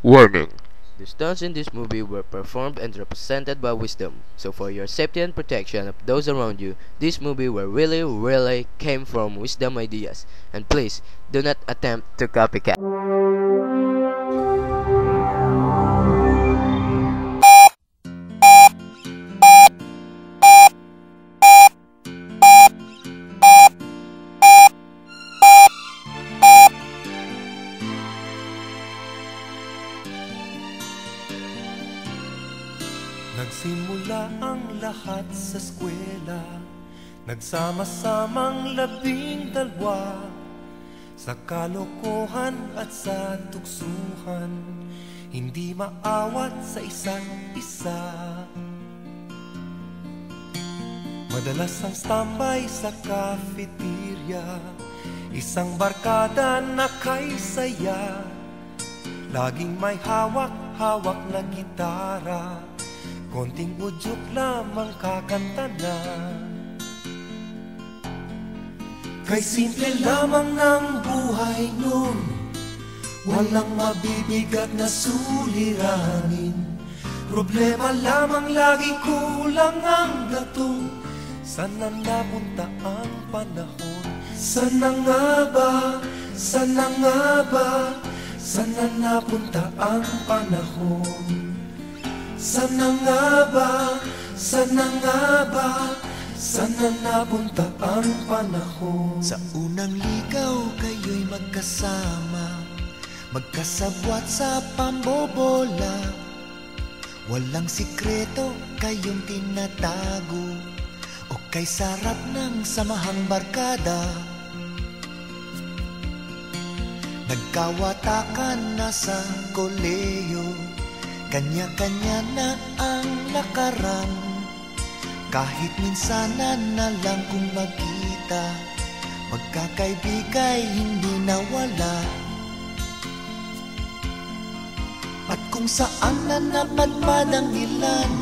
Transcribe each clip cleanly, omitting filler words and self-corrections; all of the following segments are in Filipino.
Warning. The stunts in this movie were performed and represented by wisdom. So for your safety and protection of those around you, this movie will really came from wisdom ideas. And please, do not attempt to copycat. Nagsimula ang lahat sa eskwela, nagsama-samang 12 sa kalokohan at sa tuksuhan, hindi maawat sa isa't isa. Madalas ang standby sa cafeteria, isang barkada na kay saya, laging may hawak-hawak na gitara, konting udyok lamang kakanta na. Kay simple lamang ng buhay nun, walang mabibigat na suliranin. Problema lamang lagi kulang ang gatong, sana napunta ang panahon. Sana nga ba, sana nga ba, sana napunta ang panahon. Sana nga ba, sana nga ba, sana napunta ang panahon. Sa unang ligaw kayo'y magkasama, magkasabwat sa pambobola. Walang sikreto kayong tinatago, o kay sarap ng samahang barkada. Nagkawatakan na sa koleyo, kanya-kanya na ang lakaran. Kahit minsanan na lang kung magkita, magkakaibigay hindi nawala. At kung saan na napadpad ang ilan,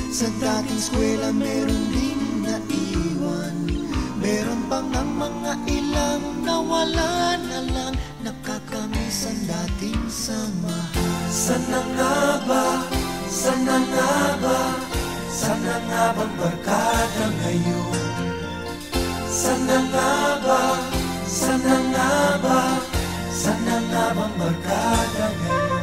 sa dating eskwela meron din naiwan. Meron pang ang mga ilang nawala na lang, nakakamiss ang dating samahan. Sana nga ba, sana nga ba, sana nga bang barkada ngayon? Sana nga ba, sana nga ba, sana nga bang barkada ngayon?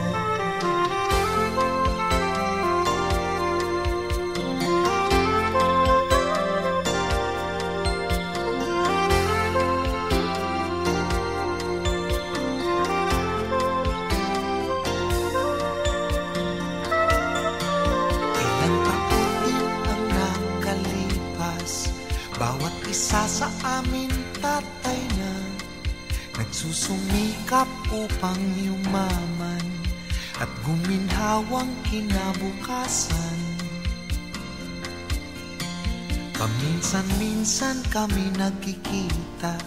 Bawat isa sa amin tatay na, nagsusumikap upang yumaman at guminhawang kinabukasan. Paminsan-minsan kami nagkikita,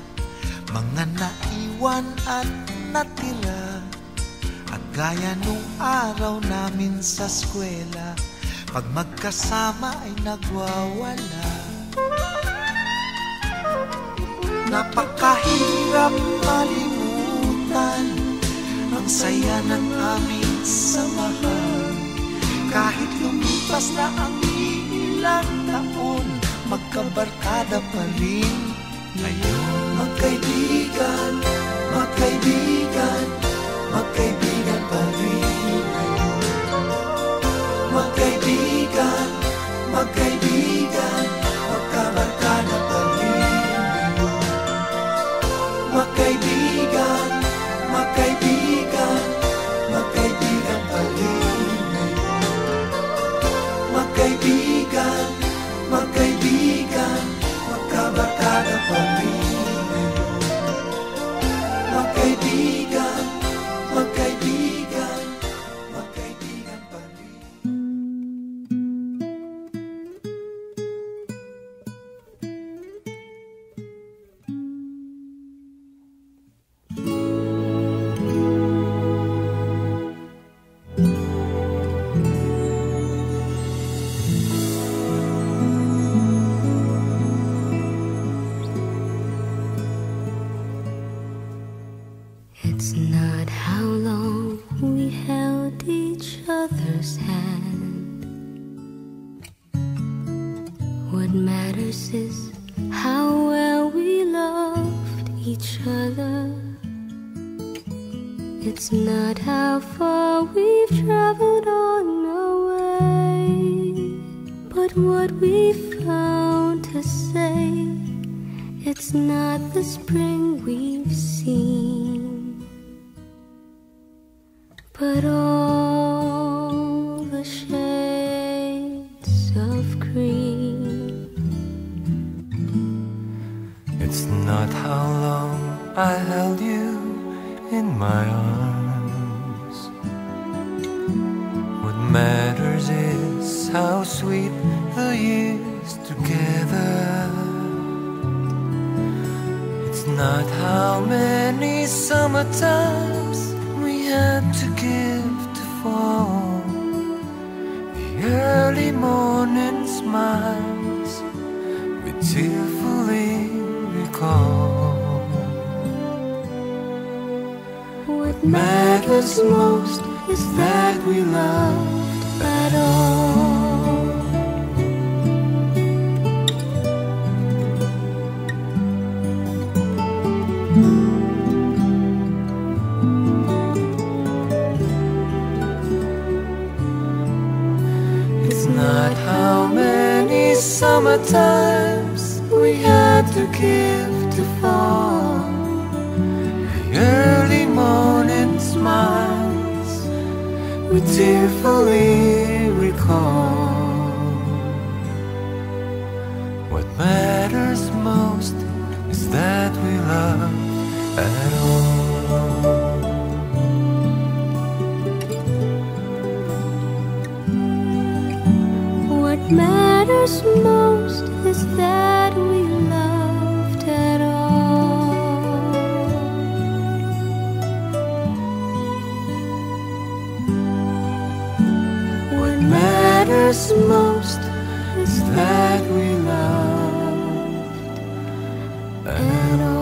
mga naiwan at natira. At gaya nung araw namin sa eskwela, pag magkasama ay nagwawala. Napakahirap malimutan ang saya ng aming samahan. Kahit lumipas na ang ilang taon, magkabarkada pa rin ngayon. Magkaibigan, magkaibigan, magkaibigan pa rin ngayon. Magkaibigan, magkaibigan, magkabarkada pa rin. Magkaibigan, magkaibigan, magkaibigan pa rin ngayon. Magkaibigan, magkaibigan, magkabarkada pa rin ngayon. Magkaibigan, magkaibigan. matters is how well we loved each other. It's not how far we've traveled on our way, but what we found to say. It's not the spring we've seen, but all the shades of green. It's not how long I held you in my arms. What matters is how sweet the years together. It's not how many summertimes we had to give to fall. The early morning smiles we tearfully recall. What matters most is that we loved at all. It's not how many summertimes we had to give to fall. The early morning smiles we tearfully recall. What matters most is that we love at all. What matters most is that we loved at all. What matters most is that we loved at all.